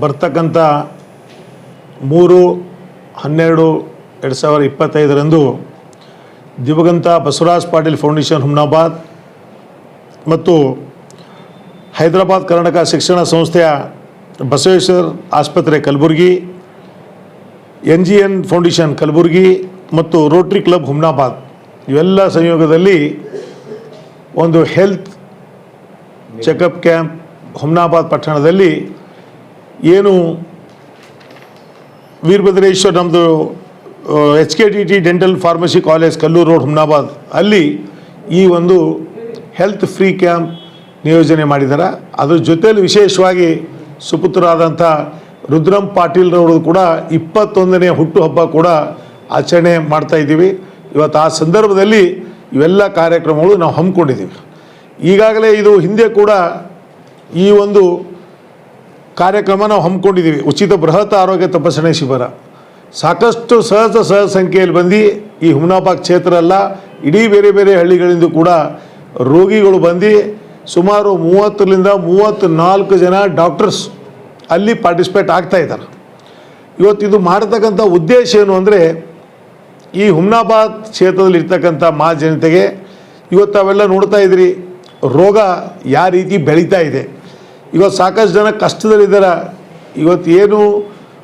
ಬರ್ತಕ್ಕಂಥ 3/12/2025 ದಿವಂಗತ ಬಸವರಾಜ್ ಪಾಟೀಲ್ ಫೌಂಡೇಶನ್ ಹುಮ್ನಾಬಾದ್ ಮತ್ತು ಹೈದರಾಬಾದ್ ಕರ್ನಾಟಕ ಶಿಕ್ಷಣ ಸಂಸ್ಥೆಯ ಬಸವೇಶ್ವರ ಆಸ್ಪತ್ರೆ ಕಲಬುರಗಿ, NGN ಫೌಂಡೇಶನ್ ಕಲಬುರಗಿ ಮತ್ತು ರೋಟರಿ ಕ್ಲಬ್ ಹುಮ್ನಾಬಾದ್ ಇವೆಲ್ಲ ಸಂಯೋಗದಲ್ಲಿ ಒಂದು ಹೆಲ್ತ್ ಚೆಕಪ್ ಕ್ಯಾಂಪ್ ಹುಮ್ನಾಬಾದ್ ಪಟ್ಟಣದಲ್ಲಿ ಏನು ವೀರಭದ್ರೇಶ್ವರ ನಮ್ಮದು HKDT dental pharmacy college Kallur road Humnabad ಅಲ್ಲಿ ಈ ಒಂದು ಹೆಲ್ತ್ ಫ್ರೀ ಕ್ಯಾಂಪ್ ನಿಯೋಜನೆ ಮಾಡಿದ್ದಾರೆ. ಅದ್ರ ಜೊತೆಯಲ್ಲಿ ವಿಶೇಷವಾಗಿ ಸುಪುತ್ರರಾದಂಥ ರುದ್ರಂ ಪಾಟೀಲ್ರವರು ಕೂಡ 21ನೇ ಹುಟ್ಟುಹಬ್ಬ ಕೂಡ ಆಚರಣೆ ಮಾಡ್ತಾ ಇದ್ದೀವಿ. ಇವತ್ತು ಆ ಸಂದರ್ಭದಲ್ಲಿ ಇವೆಲ್ಲ ಕಾರ್ಯಕ್ರಮಗಳು ನಾವು ಹಮ್ಮಿಕೊಂಡಿದ್ದೀವಿ. ಈಗಾಗಲೇ ಇದು ಹಿಂದೆ ಕೂಡ ಈ ಒಂದು ಕಾರ್ಯಕ್ರಮ ನಾವು ಹಮ್ಮಿಕೊಂಡಿದ್ದೀವಿ. ಉಚಿತ ಬೃಹತ್ ಆರೋಗ್ಯ ತಪಾಸಣೆ ಶಿಬಿರ ಸಾಕಷ್ಟು ಸಹಜ ಸಂಖ್ಯೆಯಲ್ಲಿ ಬಂದು ಈ ಹುಮ್ನಾಬಾದ್ ಕ್ಷೇತ್ರ ಅಲ್ಲ, ಇಡೀ ಬೇರೆ ಬೇರೆ ಹಳ್ಳಿಗಳಿಂದ ಕೂಡ ರೋಗಿಗಳು ಬಂದು ಸುಮಾರು 30-34 ಜನ ಡಾಕ್ಟರ್ಸ್ ಅಲ್ಲಿ ಪಾರ್ಟಿಸಿಪೇಟ್ ಆಗ್ತಾ ಇದ್ದಾರೆ. ಇವತ್ತಿದು ಮಾಡತಕ್ಕಂಥ ಉದ್ದೇಶ ಏನು ಅಂದರೆ ಈ ಹುಮ್ನಾಬಾದ್ ಕ್ಷೇತ್ರದಲ್ಲಿ ಇರ್ತಕ್ಕಂಥ ಜನತೆಗೆ ಇವತ್ತು ಅವೆಲ್ಲ ನೋಡ್ತಾ ಇದ್ರಿ, ರೋಗ ಯಾವ ರೀತಿ ಬೆಳೀತಾ ಇದೆ. ಇವತ್ತು ಸಾಕಷ್ಟು ಜನ ಕಷ್ಟದಲ್ಲಿದ್ದಾರೆ. ಇವತ್ತು ಏನು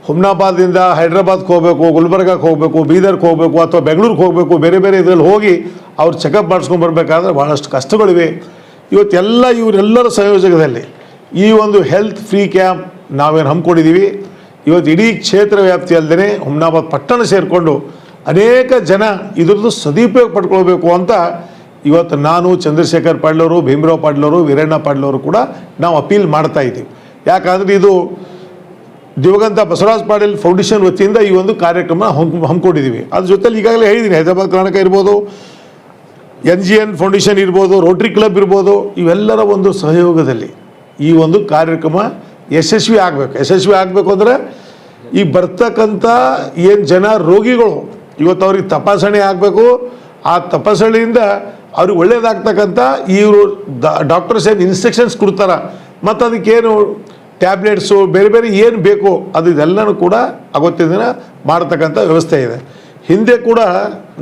ಹುಮ್ನಾಬಾದಿಂದ ಹೈದ್ರಾಬಾದ್ಗೆ ಹೋಗಬೇಕು, ಗುಲ್ಬರ್ಗಕ್ಕೆ ಹೋಗಬೇಕು, ಬೀದರ್ಗೆ ಹೋಗಬೇಕು ಅಥವಾ ಬೆಂಗಳೂರಿಗೆ ಹೋಗಬೇಕು, ಬೇರೆ ಬೇರೆ ಇದರಲ್ಲಿ ಹೋಗಿ ಅವ್ರು ಚೆಕಪ್ ಮಾಡಿಸ್ಕೊಂಡು ಬರಬೇಕಾದ್ರೆ ಭಾಳಷ್ಟು ಕಷ್ಟಗಳಿವೆ. ಇವತ್ತೆಲ್ಲ ಇವರೆಲ್ಲರ ಸಂಯೋಜಕದಲ್ಲಿ ಈ ಒಂದು ಹೆಲ್ತ್ ಫ್ರೀ ಕ್ಯಾಂಪ್ ನಾವೇನು ಹಮ್ಮಿಕೊಂಡಿದ್ದೀವಿ. ಇವತ್ತು ಇಡೀ ಕ್ಷೇತ್ರ ವ್ಯಾಪ್ತಿ ಅಲ್ಲದೆ ಹುಮ್ನಾಬಾದ್ ಪಟ್ಟಣ ಸೇರಿಕೊಂಡು ಅನೇಕ ಜನ ಇದ್ರದ್ದು ಸದುಪಯೋಗ ಪಡ್ಕೊಳ್ಬೇಕು ಅಂತ ಇವತ್ತು ನಾನು, ಚಂದ್ರಶೇಖರ್ ಪಾಟೀಲವರು, ಭೀಮರಾವ್ ಪಾಟೀಲವರು, ವೀರಣ್ಣ ಪಾಟೀಲವರು ಕೂಡ ನಾವು ಅಪೀಲ್ ಮಾಡ್ತಾ ಇದ್ದೀವಿ. ಯಾಕಂದರೆ ಇದು ದಿವಂಗತ ಬಸವರಾಜ್ ಪಾಟೀಲ್ ಫೌಂಡೇಶನ್ ವತಿಯಿಂದ ಈ ಒಂದು ಕಾರ್ಯಕ್ರಮ ಹಮ್ಮಿಕೊಂಡಿದ್ದೀವಿ. ಅದ್ರ ಜೊತೆಲಿ ಈಗಾಗಲೇ ಹೇಳಿದ್ದೀನಿ, ಹೈದರಾಬಾದ್ ಕರ್ನಾಟಕ ಇರ್ಬೋದು, NGN ಫೌಂಡೇಶನ್ ಇರ್ಬೋದು, ರೋಟರಿ ಕ್ಲಬ್ ಇರ್ಬೋದು, ಇವೆಲ್ಲರ ಒಂದು ಸಹಯೋಗದಲ್ಲಿ ಈ ಒಂದು ಕಾರ್ಯಕ್ರಮ ಯಶಸ್ವಿ ಆಗಬೇಕು ಅಂದರೆ ಈ ಬರ್ತಕ್ಕಂಥ ಏನು ಜನ ರೋಗಿಗಳು ಇವತ್ತು ಅವ್ರಿಗೆ ತಪಾಸಣೆ ಆಗಬೇಕು. ಆ ತಪಾಸಣೆಯಿಂದ ಅವ್ರಿಗೆ ಒಳ್ಳೇದಾಗ್ತಕ್ಕಂಥ ಇವರು ಡಾಕ್ಟರ್ಸ್ ಏನು ಇನ್ಸ್ಟ್ರಕ್ಷನ್ಸ್ ಕೊಡ್ತಾರೆ ಮತ್ತು ಅದಕ್ಕೇನು ಟ್ಯಾಬ್ಲೆಟ್ಸು ಬೇರೆ ಬೇರೆ ಏನು ಬೇಕು ಅದು ಇದೆಲ್ಲನೂ ಕೂಡ ಅವತ್ತಿನ ದಿನ ಮಾಡ್ತಕ್ಕಂಥ ವ್ಯವಸ್ಥೆ ಇದೆ. ಹಿಂದೆ ಕೂಡ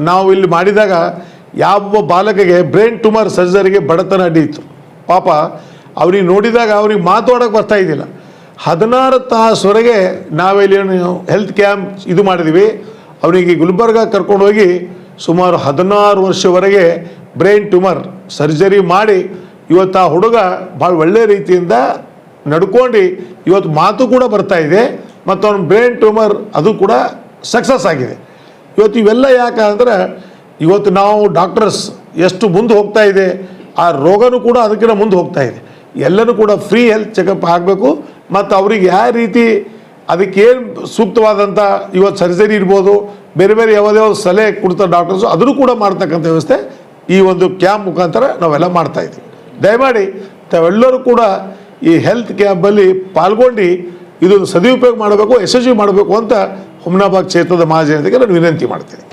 ನಾವು ಇಲ್ಲಿ ಮಾಡಿದಾಗ ಯಾವ ಬಾಲಕಿಗೆ ಬ್ರೈನ್ ಟ್ಯೂಮರ್ ಸರ್ಜರಿಗೆ ಬಡತನ ಅಡ್ಡಿತ್ತು. ಪಾಪ ಅವ್ರಿಗೆ ನೋಡಿದಾಗ ಅವ್ರಿಗೆ ಮಾತಾಡೋಕೆ ಬರ್ತಾ ಇದ್ದಿಲ್ಲ. 16 ತಾಸುವರೆಗೆ ನಾವಿಲ್ಲಿ ಹೆಲ್ತ್ ಕ್ಯಾಂಪ್ ಇದು ಮಾಡಿದ್ವಿ. ಅವರಿಗೆ ಗುಲ್ಬರ್ಗ ಕರ್ಕೊಂಡು ಹೋಗಿ ಸುಮಾರು 16 ವರ್ಷವರೆಗೆ ಬ್ರೈನ್ ಟ್ಯೂಮರ್ ಸರ್ಜರಿ ಮಾಡಿ ಇವತ್ತು ಆ ಹುಡುಗ ಭಾಳ ಒಳ್ಳೆಯ ರೀತಿಯಿಂದ ನಡ್ಕೊಂಡು ಇವತ್ತು ಮಾತು ಕೂಡ ಬರ್ತಾ ಇದೆ ಮತ್ತು ಅವ್ನ ಬ್ರೈನ್ ಟ್ಯೂಮರ್ ಅದು ಕೂಡ ಸಕ್ಸಸ್ ಆಗಿದೆ. ಇವತ್ತು ಇವೆಲ್ಲ ಯಾಕಂದ್ರೆ ಇವತ್ತು ನಾವು ಡಾಕ್ಟರ್ಸ್ ಎಷ್ಟು ಮುಂದೆ ಹೋಗ್ತಾ ಇದೆ, ಆ ರೋಗನೂ ಕೂಡ ಅದಕ್ಕಿಂತ ಮುಂದೆ ಹೋಗ್ತಾ ಇದೆ. ಎಲ್ಲನೂ ಕೂಡ ಫ್ರೀ ಹೆಲ್ತ್ ಚೆಕಪ್ ಆಗಬೇಕು ಮತ್ತು ಅವ್ರಿಗೆ ಯಾವ ರೀತಿ ಅದಕ್ಕೇನು ಸೂಕ್ತವಾದಂಥ ಇವತ್ತು ಸರ್ಜರಿ ಇರ್ಬೋದು, ಬೇರೆ ಬೇರೆ ಯಾವುದೇ ಸಲಹೆ ಕೊಡ್ತಾರೆ ಡಾಕ್ಟರ್ಸು, ಅದನ್ನು ಕೂಡ ಮಾಡ್ತಕ್ಕಂಥ ವ್ಯವಸ್ಥೆ ಈ ಒಂದು ಕ್ಯಾಂಪ್ ಮುಖಾಂತರ ನಾವೆಲ್ಲ ಮಾಡ್ತಾಯಿದ್ದೀವಿ. ದಯಮಾಡಿ ತಾವೆಲ್ಲರೂ ಕೂಡ ಈ ಹೆಲ್ತ್ ಕ್ಯಾಂಪಲ್ಲಿ ಪಾಲ್ಗೊಂಡು ಇದನ್ನು ಸದುಪಯೋಗ ಮಾಡಬೇಕು, ಯಶಸ್ವಿ ಮಾಡಬೇಕು ಅಂತ ಹುಮ್ನಾಬಾದ್ ಕ್ಷೇತ್ರದ ಮಹಾಜನತೆಗೆ ನಾನು ವಿನಂತಿ ಮಾಡ್ತೀನಿ.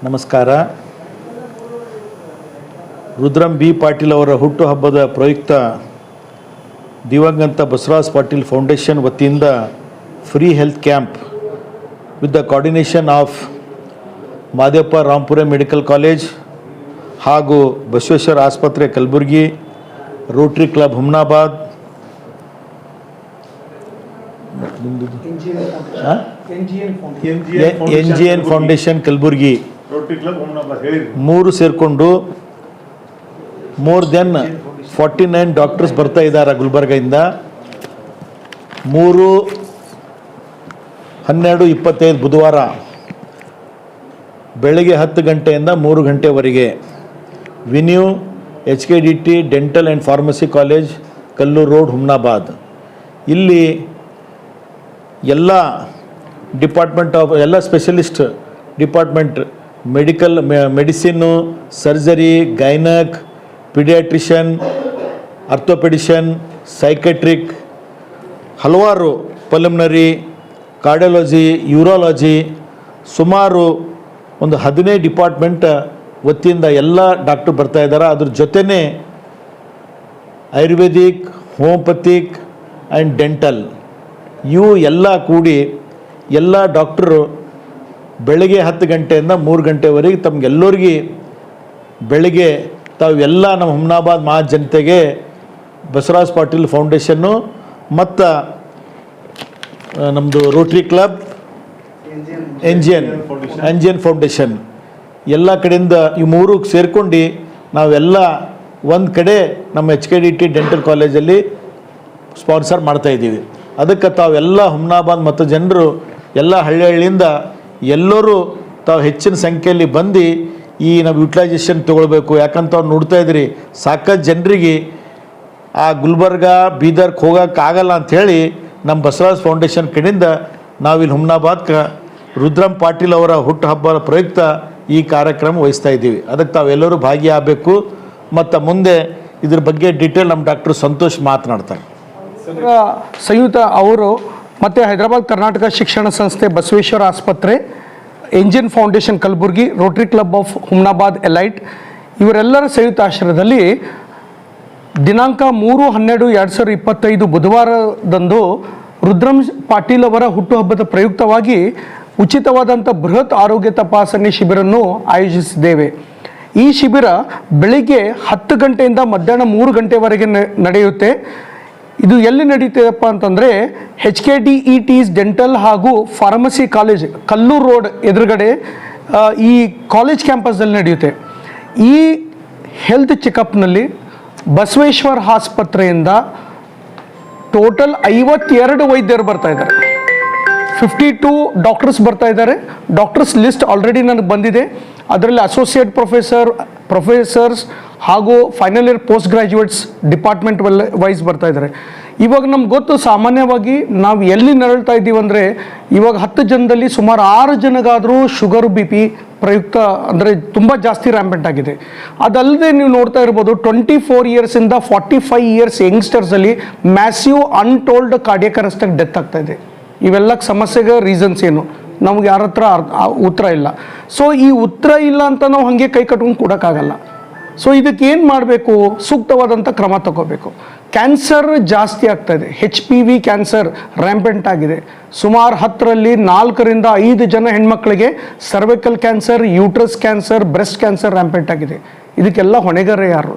ನಮಸ್ಕಾರ. ರುದ್ರಂ ಬಿ ಪಾಟೀಲ್ ಅವರ ಹುಟ್ಟುಹಬ್ಬದ ಪ್ರಯುಕ್ತ ದಿವಂಗತ ಬಸವರಾಜ್ ಪಾಟೀಲ್ ಫೌಂಡೇಶನ್ ವತಿಯಿಂದ free health camp with the coordination of Madevappa Rampura medical college ಹಾಗೂ ಬಸವೇಶ್ವರ ಆಸ್ಪತ್ರೆ Kalaburagi, rotary club Humnabad, NGN foundation Kalaburagi ಮೂರು ಸೇರಿಕೊಂಡು ಮೋರ್ ದೆನ್ 49 ಡಾಕ್ಟರ್ಸ್ ಬರ್ತಾ ಇದ್ದಾರೆ ಗುಲ್ಬರ್ಗದಿಂದ. 3/12/25 ಬುಧವಾರ ಬೆಳಗ್ಗೆ 10 ಗಂಟೆಯಿಂದ 3 ಗಂಟೆವರೆಗೆ venue HKDT dental and pharmacy college Kallur road Humnabad. ಇಲ್ಲಿ ಎಲ್ಲ ಡಿಪಾರ್ಟ್ಮೆಂಟ್ ಆಫ್ ಎಲ್ಲ specialist department medicine, surgery, gynaec, paediatrician, orthopedician, psychiatric, ಹಲವಾರು ಪಲ್ಮನರಿ, ಕಾರ್ಡಿಯಾಲಜಿ, ಯೂರಾಲಜಿ, ಸುಮಾರು ಒಂದು 15 ಡಿಪಾರ್ಟ್ಮೆಂಟ್ ವತಿಯಿಂದ ಎಲ್ಲ ಡಾಕ್ಟರ್ ಬರ್ತಾ ಇದ್ದಾರೆ. ಅದ್ರ ಜೊತೆನೇ ಆಯುರ್ವೇದಿಕ್, ಹೋಮಿಯೋಪತಿಕ್, ಆ್ಯಂಡ್ ಡೆಂಟಲ್ ಇವು ಎಲ್ಲ ಕೂಡಿ ಎಲ್ಲ ಡಾಕ್ಟ್ರು ಬೆಳಗ್ಗೆ 10 ಗಂಟೆಯಿಂದ 3 ಗಂಟೆವರೆಗೆ ತಮಗೆಲ್ಲರಿಗೆ ಬೆಳಗ್ಗೆ ತಾವೆಲ್ಲ ನಮ್ಮ ಹುಮ್ನಾಬಾದ್ ಮಹಾಜನತೆಗೆ ಬಸವರಾಜ್ ಪಾಟೀಲ್ ಫೌಂಡೇಶನ್ನು ಮತ್ತು ನಮ್ಮದು ರೋಟ್ರಿ ಕ್ಲಬ್ ಎಂಜಿಯನ್ ಫೌಂಡೇಶನ್ ಎಲ್ಲ ಕಡೆಯಿಂದ ಈ ಮೂರು ಸೇರ್ಕೊಂಡು ನಾವೆಲ್ಲ ಒಂದು ಕಡೆ ನಮ್ಮ HKDT ಡೆಂಟಲ್ ಕಾಲೇಜಲ್ಲಿ ಸ್ಪಾನ್ಸರ್ ಮಾಡ್ತಾಯಿದ್ದೀವಿ. ಅದಕ್ಕೆ ತಾವೆಲ್ಲ ಹುಮ್ನಾಬಾದ್ ಮತ್ತು ಜನರು ಎಲ್ಲ ಹಳ್ಳಿಯಿಂದ ಎಲ್ಲರೂ ತಾವು ಹೆಚ್ಚಿನ ಸಂಖ್ಯೆಯಲ್ಲಿ ಬಂದು ಈ ನಾವು ಯುಟಿಲೈಸೇಷನ್ ತೊಗೊಳ್ಬೇಕು. ಯಾಕಂತ ಅವ್ರು ನೋಡ್ತಾ ಇದ್ರಿ ಸಾಕಷ್ಟು ಜನರಿಗೆ ಆ ಗುಲ್ಬರ್ಗ ಬೀದರ್ಗೆ ಹೋಗೋಕ್ಕಾಗಲ್ಲ ಅಂಥೇಳಿ ನಮ್ಮ ಬಸವರಾಜ್ ಫೌಂಡೇಶನ್ ಕಡೆಯಿಂದ ನಾವಿಲ್ಲಿ ಹುಮ್ನಾಬಾದ್ಗೆ ರುದ್ರಂ ಪಾಟೀಲ್ ಅವರ ಹುಟ್ಟುಹಬ್ಬದ ಪ್ರಯುಕ್ತ ಈ ಕಾರ್ಯಕ್ರಮ ವಹಿಸ್ತಾ ಇದ್ದೀವಿ. ಅದಕ್ಕೆ ತಾವೆಲ್ಲರೂ ಭಾಗಿಯಾಗಬೇಕು. ಮತ್ತು ಮುಂದೆ ಇದ್ರ ಬಗ್ಗೆ ಡೀಟೇಲ್ ನಮ್ಮ ಡಾಕ್ಟರ್ ಸಂತೋಷ್ ಮಾತನಾಡ್ತಾರೆ. ಸಂಯುಕ್ತ ಅವರು ಮತ್ತು ಹೈದರಾಬಾದ್ ಕರ್ನಾಟಕ ಶಿಕ್ಷಣ ಸಂಸ್ಥೆ ಬಸವೇಶ್ವರ ಆಸ್ಪತ್ರೆ, ಎಂಜಿನ್ foundation Kalaburgi, rotary club of Humnabad elite ಇವರೆಲ್ಲರ ಸಂಯುಕ್ತ ಆಶ್ರಯದಲ್ಲಿ ದಿನಾಂಕ 3/12/2025 ಬುಧವಾರದಂದು ರುದ್ರಂ ಪಾಟೀಲ್ ಅವರ ಹುಟ್ಟುಹಬ್ಬದ ಪ್ರಯುಕ್ತವಾಗಿ ಉಚಿತವಾದಂಥ ಬೃಹತ್ ಆರೋಗ್ಯ ತಪಾಸಣೆ ಶಿಬಿರನ್ನು ಆಯೋಜಿಸಿದ್ದೇವೆ. ಈ ಶಿಬಿರ ಬೆಳಿಗ್ಗೆ 10 ಗಂಟೆಯಿಂದ ಮಧ್ಯಾಹ್ನ 3 ಗಂಟೆವರೆಗೆ ನಡೆಯುತ್ತೆ. ಇದು ಎಲ್ಲಿ ನಡೀತದಪ್ಪ ಅಂತಂದರೆ HKDET's ಡೆಂಟಲ್ ಹಾಗೂ ಫಾರ್ಮಸಿ ಕಾಲೇಜ್ ಕಲ್ಲೂರು ರೋಡ್ ಎದುರುಗಡೆ ಈ ಕಾಲೇಜ್ ಕ್ಯಾಂಪಸ್ದಲ್ಲಿ ನಡೆಯುತ್ತೆ. ಈ ಹೆಲ್ತ್ ಚೆಕಪ್ನಲ್ಲಿ ಬಸವೇಶ್ವರ ಆಸ್ಪತ್ರೆಯಿಂದ ಟೋಟಲ್ 52 ವೈದ್ಯರು ಬರ್ತಾ ಇದ್ದಾರೆ. 52 ಡಾಕ್ಟರ್ಸ್ ಬರ್ತಾ ಇದ್ದಾರೆ. ಡಾಕ್ಟರ್ಸ್ ಲಿಸ್ಟ್ ಆಲ್ರೆಡಿ ನನಗೆ ಬಂದಿದೆ. ಅದರಲ್ಲಿ ಅಸೋಸಿಯೇಟ್ ಪ್ರೊಫೆಸರ್ಸ್ ಹಾಗೂ final year post graduates department wise ಬರ್ತಾ ಇದ್ದಾರೆ. ಇವಾಗ ನಮ್ಗೆ ಗೊತ್ತು, ಸಾಮಾನ್ಯವಾಗಿ ನಾವು ಎಲ್ಲಿ ನರಳ್ತಾ ಇದ್ದೀವಿ ಅಂದರೆ ಇವಾಗ 10 ಜನದಲ್ಲಿ ಸುಮಾರು 6 ಜನಗಾದರೂ ಶುಗರ್ BP ಪ್ರಯುಕ್ತ ಅಂದರೆ ತುಂಬ ಜಾಸ್ತಿ ರ್ಯಾಂಪೆಂಟ್ ಆಗಿದೆ. ಅದಲ್ಲದೆ ನೀವು ನೋಡ್ತಾ ಇರ್ಬೋದು 24 ಇಯರ್ಸಿಂದ 45 ಇಯರ್ಸ್ ಯಂಗ್ಸ್ಟರ್ಸಲ್ಲಿ ಮ್ಯಾಸಿವ್ ಅನ್ಟೋಲ್ಡ್ ಕಾರ್ಡಿಯಕ್ ಅರೆಸ್ಟಾಗಿ ಡೆತ್ ಆಗ್ತಾ ಇದೆ. ಇವೆಲ್ಲ ಸಮಸ್ಯೆಗೆ ರೀಸನ್ಸ್ ಏನು? ನಮ್ಗೆ ಯಾರ ಹತ್ರ ಉತ್ತರ ಇಲ್ಲ. ಸೊ ಈ ಉತ್ತರ ಇಲ್ಲ ಅಂತ ನಾವು ಹಾಗೆ ಕೈ ಕಟ್ಕೊಂಡು ಕೊಡೋಕ್ಕಾಗಲ್ಲ. ಸೊ ಇದಕ್ಕೆ ಏನು ಮಾಡಬೇಕು? ಸೂಕ್ತವಾದಂಥ ಕ್ರಮ ತಗೋಬೇಕು. ಕ್ಯಾನ್ಸರ್ ಜಾಸ್ತಿ ಆಗ್ತಾ ಇದೆ. HPV ಕ್ಯಾನ್ಸರ್ ರ್ಯಾಂಪೆಂಟ್ ಆಗಿದೆ. ಸುಮಾರು 10ರಲ್ಲಿ 4ರಿಂದ 5 ಜನ ಹೆಣ್ಮಕ್ಳಿಗೆ cervical cancer, uterus cancer, breast cancer rampant ಆಗಿದೆ. ಇದಕ್ಕೆಲ್ಲ ಹೊಣೆಗಾರ ಯಾರು?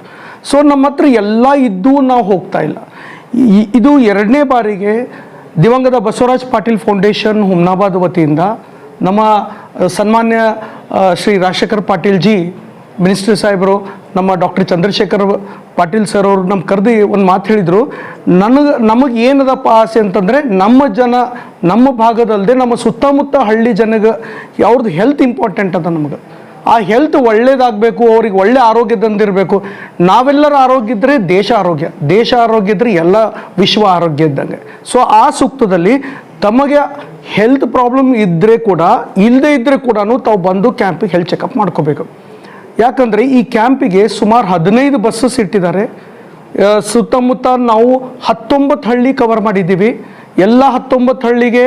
ಸೊ ನಮ್ಮ ಹತ್ರ ಎಲ್ಲ ಇದ್ದೂ ನಾವು ಹೋಗ್ತಾ ಇಲ್ಲ. ಇದು 2ನೇ ಬಾರಿಗೆ ದಿವಂಗತ ಬಸವರಾಜ್ ಪಾಟೀಲ್ ಫೌಂಡೇಶನ್ ಹುಮ್ನಾಬಾದ್ ವತಿಯಿಂದ ನಮ್ಮ ಸನ್ಮಾನ್ಯ ಶ್ರೀ ರಾಜಶೇಖರ್ ಪಾಟೀಲ್ ಜಿ ಮಿನಿಸ್ಟರ್ ಸಾಹೇಬರು, ನಮ್ಮ ಡಾಕ್ಟರ್ ಚಂದ್ರಶೇಖರ್ ಪಾಟೀಲ್ ಸರ್ ಅವರು ನಮ್ಗೆ ಕರೆದು ಒಂದು ಮಾತು ಹೇಳಿದರು. ನಮಗೆ ಏನದಪ್ಪ ಆಸೆ ಅಂತಂದರೆ ನಮ್ಮ ಭಾಗದಲ್ಲದೆ ನಮ್ಮ ಸುತ್ತಮುತ್ತ ಹಳ್ಳಿ ಜನಗೆ ಅವ್ರದ್ದು ಹೆಲ್ತ್ ಇಂಪಾರ್ಟೆಂಟ್ ಅದ. ನಮಗೆ ಆ ಹೆಲ್ತ್ ಒಳ್ಳೇದಾಗಬೇಕು, ಅವ್ರಿಗೆ ಒಳ್ಳೆ ಆರೋಗ್ಯದಂದಿರಬೇಕು. ನಾವೆಲ್ಲರ ಆರೋಗ್ಯ ಇದ್ದರೆ ದೇಶ ಆರೋಗ್ಯ ಇದ್ದರೆ ಎಲ್ಲ ವಿಶ್ವ ಆರೋಗ್ಯ ಇದ್ದಂಗೆ. ಸೊ ಆ ಸೂಕ್ತದಲ್ಲಿ ತಮಗೆ ಹೆಲ್ತ್ ಪ್ರಾಬ್ಲಮ್ ಇದ್ದರೆ ಕೂಡ ಇಲ್ಲದೇ ಇದ್ದರೆ ಕೂಡ ತಾವು ಬಂದು ಕ್ಯಾಂಪಿಗೆ ಹೆಲ್ತ್ ಚೆಕಪ್ ಮಾಡ್ಕೋಬೇಕು. ಯಾಕಂದರೆ ಈ ಕ್ಯಾಂಪಿಗೆ ಸುಮಾರು 15 ಬಸ್ಸಸ್ ಇಟ್ಟಿದ್ದಾರೆ. ಸುತ್ತಮುತ್ತ ನಾವು 19 ಹಳ್ಳಿ ಕವರ್ ಮಾಡಿದ್ದೀವಿ. ಎಲ್ಲ 19 ಹಳ್ಳಿಗೆ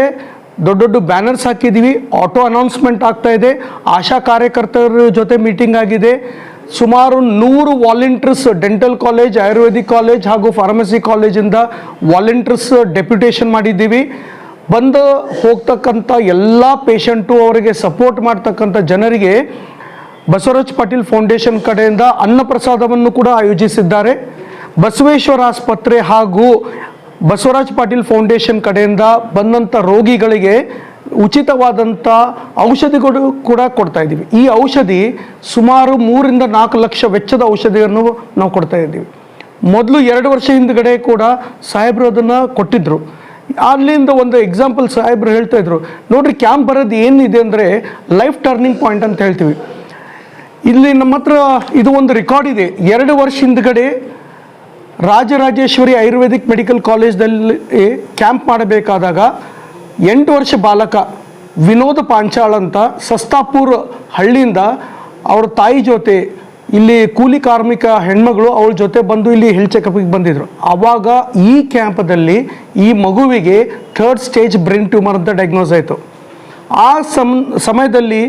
ದೊಡ್ಡ ದೊಡ್ಡ ಬ್ಯಾನರ್ಸ್ ಹಾಕಿದ್ದೀವಿ. ಆಟೋ ಅನೌನ್ಸ್ಮೆಂಟ್ ಆಗ್ತಾ ಇದೆ. ಆಶಾ ಕಾರ್ಯಕರ್ತರ ಜೊತೆ ಮೀಟಿಂಗ್ ಆಗಿದೆ. ಸುಮಾರು 100 volunteers dental college, Ayurvedic college ಹಾಗೂ ಫಾರ್ಮಸಿ ಕಾಲೇಜಿಂದ ವಾಲಂಟಿಯರ್ಸ್ ಡೆಪ್ಯುಟೇಷನ್ ಮಾಡಿದ್ದೀವಿ. ಬಂದು ಹೋಗ್ತಕ್ಕಂಥ ಎಲ್ಲ ಪೇಷಂಟು, ಅವರಿಗೆ ಸಪೋರ್ಟ್ ಮಾಡ್ತಕ್ಕಂಥ ಜನರಿಗೆ ಬಸವರಾಜ್ ಪಾಟೀಲ್ ಫೌಂಡೇಶನ್ ಕಡೆಯಿಂದ ಅನ್ನಪ್ರಸಾದವನ್ನು ಕೂಡ ಆಯೋಜಿಸಿದ್ದಾರೆ. ಬಸವೇಶ್ವರ ಆಸ್ಪತ್ರೆ ಹಾಗೂ ಬಸವರಾಜ್ ಪಾಟೀಲ್ ಫೌಂಡೇಶನ್ ಕಡೆಯಿಂದ ಬಂದಂಥ ರೋಗಿಗಳಿಗೆ ಉಚಿತವಾದಂಥ ಔಷಧಿಗಳು ಕೂಡ ಕೊಡ್ತಾ ಇದ್ದೀವಿ. ಈ ಔಷಧಿ ಸುಮಾರು 3ರಿಂದ 4 ಲಕ್ಷ ವೆಚ್ಚದ ಔಷಧಿಯನ್ನು ನಾವು ಕೊಡ್ತಾ ಇದ್ದೀವಿ. ಮೊದಲು 2 ವರ್ಷ ಹಿಂದ್ಗಡೆ ಕೂಡ ಸಾಹೇಬರು ಅದನ್ನು ಕೊಟ್ಟಿದ್ದರು. ಅಲ್ಲಿಂದ ಒಂದು ಎಕ್ಸಾಂಪಲ್ ಸಾಹೇಬರು ಹೇಳ್ತಾ ಇದ್ರು, ನೋಡ್ರಿ ಕ್ಯಾಂಪ್ ಬರೋದು ಏನಿದೆ ಅಂದರೆ ಲೈಫ್ ಟರ್ನಿಂಗ್ ಪಾಯಿಂಟ್ ಅಂತ ಹೇಳ್ತೀವಿ. ಇಲ್ಲಿ ನಮ್ಮ ಹತ್ರ ಇದು ಒಂದು ರೆಕಾರ್ಡ್ ಇದೆ. 2 ವರ್ಷ ಹಿಂದ್ಗಡೆ ರಾಜರಾಜೇಶ್ವರಿ ಆಯುರ್ವೇದಿಕ್ ಮೆಡಿಕಲ್ ಕಾಲೇಜ್ದಲ್ಲಿ ಕ್ಯಾಂಪ್ ಮಾಡಬೇಕಾದಾಗ 8 ವರ್ಷ ಬಾಲಕ ವಿನೋದ್ ಪಾಂಚಾಳ್ ಅಂತ ಸಸ್ತಾಪುರ್ ಹಳ್ಳಿಯಿಂದ ಅವ್ರ ತಾಯಿ ಜೊತೆ ಇಲ್ಲಿ ಕೂಲಿ ಕಾರ್ಮಿಕ ಹೆಣ್ಮಗಳು ಅವಳ ಜೊತೆ ಬಂದು ಇಲ್ಲಿ ಹೆಲ್ತ್ ಚೆಕಪ್ಗೆ ಬಂದಿದ್ರು. ಆವಾಗ ಈ ಕ್ಯಾಂಪದಲ್ಲಿ ಈ ಮಗುವಿಗೆ 3rd ಸ್ಟೇಜ್ ಬ್ರೈನ್ ಟ್ಯೂಮರ್ ಅಂತ ಡಯಾಗ್ನೋಸ್ ಆಯಿತು. ಆ ಸಮಯದಲ್ಲಿ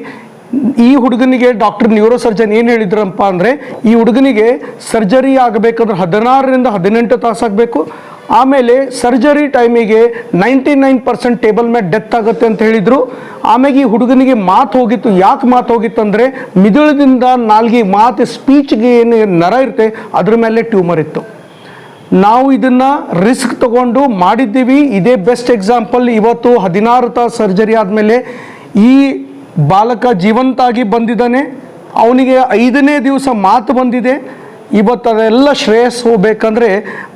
ಈ ಹುಡುಗನಿಗೆ ಡಾಕ್ಟರ್ ನ್ಯೂರೋ ಸರ್ಜನ್ ಏನು ಹೇಳಿದ್ರಪ್ಪ ಅಂದರೆ, ಈ ಹುಡುಗನಿಗೆ ಸರ್ಜರಿ ಆಗಬೇಕಾದ್ರೆ 16ರಿಂದ 18 ತಾಸು ಆಗಬೇಕು. ಆಮೇಲೆ ಸರ್ಜರಿ ಟೈಮಿಗೆ 99% ಟೇಬಲ್ ಮೇಲೆ ಡೆತ್ ಆಗುತ್ತೆ ಅಂತ ಹೇಳಿದರು. ಆಮೇಲೆ ಈ ಹುಡುಗನಿಗೆ ಮಾತು ಹೋಗಿತ್ತು. ಯಾಕೆ ಮಾತು ಹೋಗಿತ್ತು ಅಂದರೆ ಮಿದುಳದಿಂದ ನಾಲ್ಗೆ ಮಾತು ಸ್ಪೀಚ್ಗೆ ಏನು ನರ ಇರುತ್ತೆ ಅದ್ರ ಮೇಲೆ ಟ್ಯೂಮರ್ ಇತ್ತು. ನಾವು ಇದನ್ನು ರಿಸ್ಕ್ ತಗೊಂಡು ಮಾಡಿದ್ದೀವಿ. ಇದೇ ಬೆಸ್ಟ್ ಎಕ್ಸಾಂಪಲ್. ಇವತ್ತು 16 ತಾಸು ಸರ್ಜರಿ ಆದಮೇಲೆ ಈ ಬಾಲಕ ಜೀವಂತಾಗಿ ಬಂದಿದ್ದಾನೆ. ಅವನಿಗೆ 5ನೇ ದಿವಸ ಮಾತು ಬಂದಿದೆ. ಇವತ್ತು ಅದೆಲ್ಲ ಶ್ರೇಯಸ್ ಹೋಗ್ಬೇಕಂದ್ರೆ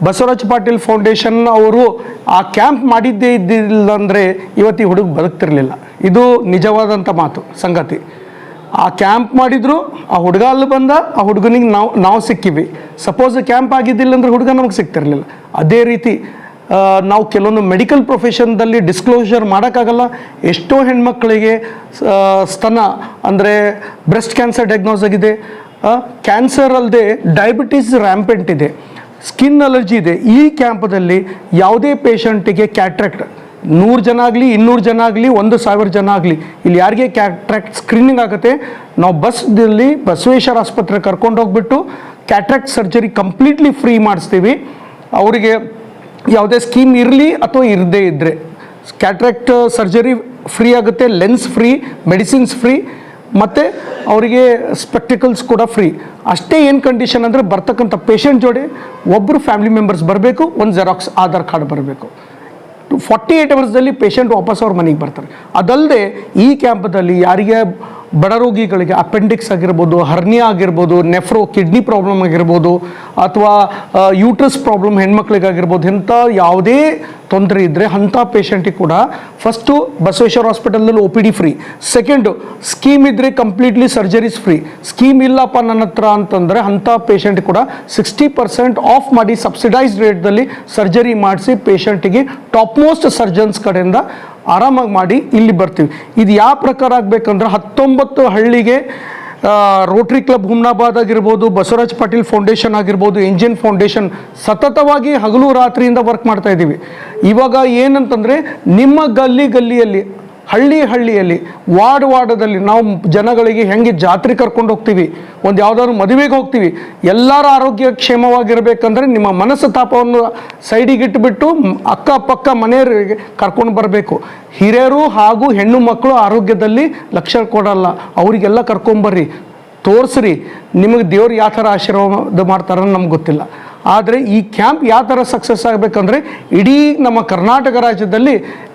ಬಸವರಾಜ್ ಪಾಟೀಲ್ ಫೌಂಡೇಶನ್ ಅವರು ಆ ಕ್ಯಾಂಪ್ ಮಾಡಿದ್ದೇ ಇದ್ದಿಲ್ಲ ಅಂದರೆ ಇವತ್ತು ಈ ಹುಡುಗ ಬದುಕ್ತಿರ್ಲಿಲ್ಲ. ಇದು ನಿಜವಾದಂಥ ಮಾತು ಸಂಗತಿ. ಆ ಕ್ಯಾಂಪ್ ಮಾಡಿದ್ರು, ಆ ಹುಡುಗ ಅಲ್ಲಿ ಬಂದ, ಆ ಹುಡುಗನಿಗೆ ನಾವು ಸಿಕ್ಕಿವಿ. ಸಪೋಸ್ ಕ್ಯಾಂಪ್ ಆಗಿದ್ದಿಲ್ಲ ಅಂದರೆ ಹುಡುಗ ನಮಗೆ ಸಿಗ್ತಿರ್ಲಿಲ್ಲ. ಅದೇ ರೀತಿ ನಾವು ಕೆಲವೊಂದು ಮೆಡಿಕಲ್ ಪ್ರೊಫೆಷನ್ದಲ್ಲಿ ಡಿಸ್ಕ್ಲೋಷರ್ ಮಾಡೋಕ್ಕಾಗಲ್ಲ. ಎಷ್ಟೋ ಹೆಣ್ಮಕ್ಳಿಗೆ ಸ್ತನ ಅಂದರೆ ಬ್ರೆಸ್ಟ್ ಕ್ಯಾನ್ಸರ್ ಡಯಾಗ್ನೋಸ್ ಆಗಿದೆ. ಕ್ಯಾನ್ಸರ್ ಅಲ್ಲದೆ ಡಯಾಬಿಟೀಸ್ ರ್ಯಾಂಪೆಂಟ್ ಇದೆ, ಸ್ಕಿನ್ ಅಲರ್ಜಿ ಇದೆ. ಈ ಕ್ಯಾಂಪದಲ್ಲಿ ಯಾವುದೇ ಪೇಷಂಟಿಗೆ ಕ್ಯಾಟ್ರಾಕ್ಟ್ 100 ಜನ ಆಗಲಿ 200 ಜನ ಆಗಲಿ 1000 ಜನ ಆಗಲಿ ಇಲ್ಲಿ ಯಾರಿಗೆ ಕ್ಯಾಟ್ರಾಕ್ಟ್ ಸ್ಕ್ರೀನಿಂಗ್ ಆಗುತ್ತೆ, ನಾವು ಬಸ್ದಲ್ಲಿ ಬಸವೇಶ್ವರ ಆಸ್ಪತ್ರೆ ಕರ್ಕೊಂಡು ಹೋಗ್ಬಿಟ್ಟು ಕ್ಯಾಟ್ರಾಕ್ಟ್ ಸರ್ಜರಿ ಕಂಪ್ಲೀಟ್ಲಿ ಫ್ರೀ ಮಾಡಿಸ್ತೀವಿ. ಅವರಿಗೆ ಯಾವುದೇ ಸ್ಕೀಮ್ ಇರಲಿ ಅಥವಾ ಇರದೇ ಇದ್ದರೆ ಕ್ಯಾಟ್ರಾಕ್ಟ್ ಸರ್ಜರಿ ಫ್ರೀ ಆಗುತ್ತೆ, ಲೆನ್ಸ್ ಫ್ರೀ, ಮೆಡಿಸಿನ್ಸ್ ಫ್ರೀ, ಮತ್ತು ಅವರಿಗೆ ಸ್ಪೆಕ್ಟಿಕಲ್ಸ್ ಕೂಡ ಫ್ರೀ. ಅಷ್ಟೇ ಏನು ಕಂಡೀಷನ್ ಅಂದರೆ ಬರ್ತಕ್ಕಂಥ ಪೇಷಂಟ್ ಜೋಡಿ ಒಬ್ಬರು ಫ್ಯಾಮಿಲಿ ಮೆಂಬರ್ಸ್ ಬರಬೇಕು, ಒಂದು ಜೆರಾಕ್ಸ್ ಆಧಾರ್ ಕಾರ್ಡ್ ಬರಬೇಕು. 48 ಅವರ್ಸ್ದಲ್ಲಿ ಪೇಷಂಟ್ ವಾಪಸ್ ಅವ್ರ ಮನೆಗೆ ಬರ್ತಾರೆ. ಅದಲ್ಲದೆ ಈ ಕ್ಯಾಂಪದಲ್ಲಿ ಯಾರಿಗೆ ಬಡ ರೋಗಿಗಳಿಗೆ ಅಪೆಂಡಿಕ್ಸ್ ಆಗಿರ್ಬೋದು, ಹರ್ನಿಯಾ ಆಗಿರ್ಬೋದು, ನೆಫ್ರೋ ಕಿಡ್ನಿ ಪ್ರಾಬ್ಲಮ್ ಆಗಿರ್ಬೋದು, ಅಥವಾ ಯೂಟ್ರಸ್ ಪ್ರಾಬ್ಲಮ್ ಹೆಣ್ಮಕ್ಳಿಗಾಗಿರ್ಬೋದು, ಇಂಥ ಯಾವುದೇ ತೊಂದರೆ ಇದ್ದರೆ ಅಂಥ ಪೇಷಂಟಿಗೆ ಕೂಡ ಫಸ್ಟು ಬಸವೇಶ್ವರ ಹಾಸ್ಪಿಟಲಲ್ಲಿ OPD ಫ್ರೀ. ಸೆಕೆಂಡು ಸ್ಕೀಮ್ ಇದ್ದರೆ ಕಂಪ್ಲೀಟ್ಲಿ ಸರ್ಜರೀಸ್ ಫ್ರೀ. ಸ್ಕೀಮ್ ಇಲ್ಲಪ್ಪ ನನ್ನ ಹತ್ರ ಅಂತಂದರೆ ಅಂಥ ಪೇಷಂಟಿಗೆ ಕೂಡ 60% ಆಫ್ ಮಾಡಿ ಸಬ್ಸಿಡೈಸ್ಡ್ ರೇಟ್ದಲ್ಲಿ ಸರ್ಜರಿ ಮಾಡಿಸಿ ಪೇಷಂಟಿಗೆ ಟಾಪ್ ಮೋಸ್ಟ್ ಸರ್ಜನ್ಸ್ ಕಡೆಯಿಂದ ಆರಾಮಾಗಿ ಮಾಡಿ ಇಲ್ಲಿ ಬರ್ತೀವಿ. ಇದು ಯಾವ ಪ್ರಕಾರ ಆಗಬೇಕಂದ್ರೆ 19 ಹಳ್ಳಿಗೆ ರೋಟ್ರಿ ಕ್ಲಬ್ ಹುಮ್ನಾಬಾದ್ ಆಗಿರ್ಬೋದು, ಬಸವರಾಜ್ ಪಾಟೀಲ್ ಫೌಂಡೇಶನ್ ಆಗಿರ್ಬೋದು, ಎಂಜಿನ್ ಫೌಂಡೇಶನ್ ಸತತವಾಗಿ ಹಗಲು ರಾತ್ರಿಯಿಂದ ವರ್ಕ್ ಮಾಡ್ತಾ ಇದ್ದೀವಿ. ಇವಾಗ ಏನಂತಂದರೆ ನಿಮ್ಮ ಗಲ್ಲಿಯಲ್ಲಿ ಹಳ್ಳಿಯಲ್ಲಿ ವಾರ್ಡದಲ್ಲಿ ನಾವು ಜನಗಳಿಗೆ ಹೆಂಗೆ ಜಾತ್ರೆ ಕರ್ಕೊಂಡು ಹೋಗ್ತೀವಿ, ಒಂದು ಯಾವುದಾದ್ರು ಮದುವೆಗೆ ಹೋಗ್ತೀವಿ, ಎಲ್ಲರ ಆರೋಗ್ಯ ಕ್ಷೇಮವಾಗಿರಬೇಕಂದ್ರೆ ನಿಮ್ಮ ಮನಸ್ಸು ತಾಪವನ್ನು ಸೈಡಿಗೆ ಇಟ್ಟುಬಿಟ್ಟು ಅಕ್ಕಪಕ್ಕ ಮನೆಯವರಿಗೆ ಕರ್ಕೊಂಡು ಬರಬೇಕು. ಹಿರಿಯರು ಹಾಗೂ ಹೆಣ್ಣು ಮಕ್ಕಳು ಆರೋಗ್ಯದಲ್ಲಿ ಲಕ್ಷ್ಯ ಕೊಡಲ್ಲ, ಅವರಿಗೆಲ್ಲ ಕರ್ಕೊಂಬರ್ರಿ, ತೋರಿಸ್ರಿ. ನಿಮಗೆ ದೇವ್ರು ಯಾವ ಥರ ಆಶೀರ್ವಾದ ಮಾಡ್ತಾರ ನಮ್ಗೆ ಗೊತ್ತಿಲ್ಲ. ಆದರೆ ಈ ಕ್ಯಾಂಪ್ ಯಾವ ಥರ ಸಕ್ಸಸ್ ಆಗಬೇಕಂದ್ರೆ ಇಡೀ ನಮ್ಮ ಕರ್ನಾಟಕ ರಾಜ್ಯದಲ್ಲಿ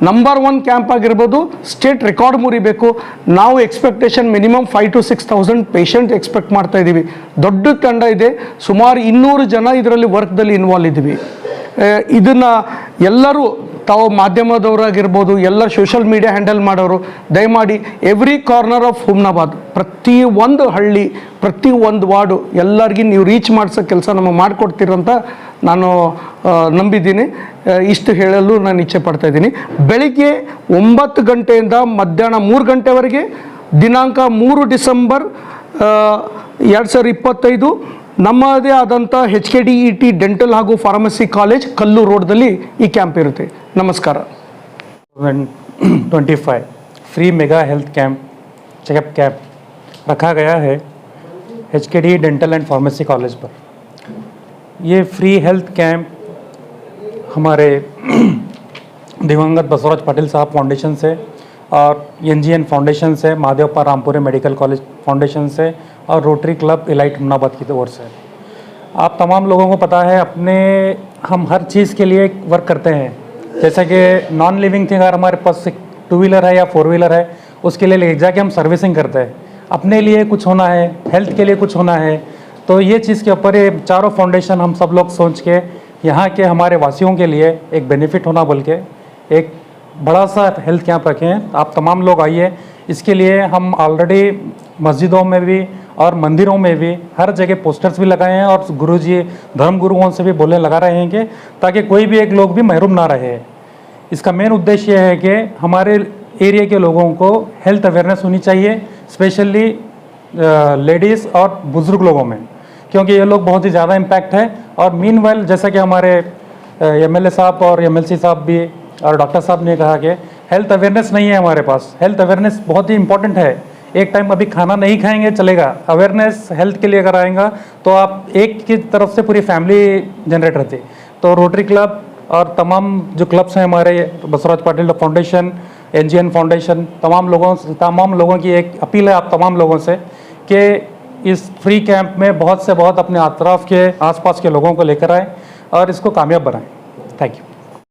ನಂಬರ್ 1 ಕ್ಯಾಂಪ್ ಆಗಿರ್ಬೋದು, ಸ್ಟೇಟ್ ರೆಕಾರ್ಡ್ ಮುರಿಬೇಕು. ನಾವು expectation minimum 5,000 to 6,000 patient expect ಮಾಡ್ತಾ ಇದ್ದೀವಿ. ದೊಡ್ಡ ತಂಡ ಇದೆ, ಸುಮಾರು 200 ಜನ ಇದರಲ್ಲಿ ವರ್ಕ್ದಲ್ಲಿ ಇನ್ವಾಲ್ವ್ ಇದ್ದೀವಿ. ಇದನ್ನು ಎಲ್ಲರೂ ತಾವು ಮಾಧ್ಯಮದವರಾಗಿರ್ಬೋದು, ಎಲ್ಲ ಸೋಷಲ್ ಮೀಡಿಯಾ ಹ್ಯಾಂಡಲ್ ಮಾಡೋರು ದಯಮಾಡಿ ಎವ್ರಿ ಕಾರ್ನರ್ ಆಫ್ ಹುಮ್ನಾಬಾದ್, ಪ್ರತಿ ಒಂದು ಹಳ್ಳಿ, ಪ್ರತಿ ಒಂದು ವಾರ್ಡು ಎಲ್ಲರಿಗೂ ನೀವು ರೀಚ್ ಮಾಡಿಸೋ ಕೆಲಸ ನಮಗೆ ಮಾಡಿಕೊಡ್ತೀರಂತ ನಾನು ನಂಬಿದ್ದೀನಿ. ಇಷ್ಟು ಹೇಳಲು ನಾನು ಇಚ್ಛೆ ಪಡ್ತಾ ಇದ್ದೀನಿ. ಬೆಳಿಗ್ಗೆ 9 ಗಂಟೆಯಿಂದ ಮಧ್ಯಾಹ್ನ 3 ಗಂಟೆವರೆಗೆ, ದಿನಾಂಕ 3 ಡಿಸೆಂಬರ್ 2025 ನಮ್ಮದೇ ಆದಂಥ HKDET ಡೆಂಟಲ್ ಹಾಗೂ ಫಾರ್ಮಸಿ ಕಾಲೇಜ್ ಕಲ್ಲೂರು ರೋಡ್ದಲ್ಲಿ ಈ ಕ್ಯಾಂಪ್ ಇರುತ್ತೆ. ನಮಸ್ಕಾರ. 2025 free mega health camp checkup camp रखा गया है HKDE dental and pharmacy college पर. ये फ्री हेल्थ कैंप हमारे दिवंगत बसवराज पाटिल साहब फाउंडेशन से और NGN फाउंडेशन से, Mahadevappa Rampure medical college foundation से और रोटरी क्लब इलाइट हुमनाबाद की ओर से. आप तमाम लोगों को पता है हम हर चीज़ के लिए वर्क करते हैं. जैसे कि नॉन लिविंग थिंग अगर हमारे पास 2 व्हीलर है या 4 व्हीलर है, उसके लिए ले जाके हम सर्विसिंग करते हैं. अपने लिए कुछ होना है, हेल्थ के लिए कुछ होना है, तो ये चीज़ के ऊपर ये चारों फाउंडेशन हम सब लोग सोच के यहाँ के हमारे वासियों के लिए एक बेनिफिट होना बोल के एक बड़ा सा हेल्थ कैंप रखे हैं. आप तमाम लोग आइए. इसके लिए हम ऑलरेडी मस्जिदों में भी और मंदिरों में भी हर जगह पोस्टर्स भी लगाए हैं और गुरुजी धर्म गुरुओं से भी बोलने लगा रहे हैं कि ताकि कोई भी एक लोग भी महरूम ना रहे. इसका मेन उद्देश्य यह है कि हमारे एरिया के लोगों को हेल्थ अवेयरनेस होनी चाहिए, स्पेशली लेडीज़ और बुज़ुर्ग लोगों में, क्योंकि ये लोग बहुत ही ज़्यादा इम्पैक्ट है. और मीनवाइल जैसा कि हमारे MLA साहब और MLC साहब भी और डॉक्टर साहब ने कहा कि हेल्थ अवेयरनेस नहीं है हमारे पास. हेल्थ अवेयरनेस बहुत ही इंपॉर्टेंट है. एक टाइम अभी खाना नहीं खाएंगे चलेगा, अवेयरनेस हेल्थ के लिए अगर आएगा तो आप एक की तरफ से पूरी फैमिली जनरेट रहती. तो रोटरी क्लब और तमाम जो क्लब्स हैं हमारे, Basavaraj Patil foundation, NGN foundation, तमाम लोगों की एक अपील है आप तमाम लोगों से कि इस फ्री कैंप में बहुत से बहुत अपने अतराफ के आसपास के लोगों को लेकर आएँ और इसको कामयाब बनाएं। Thank you.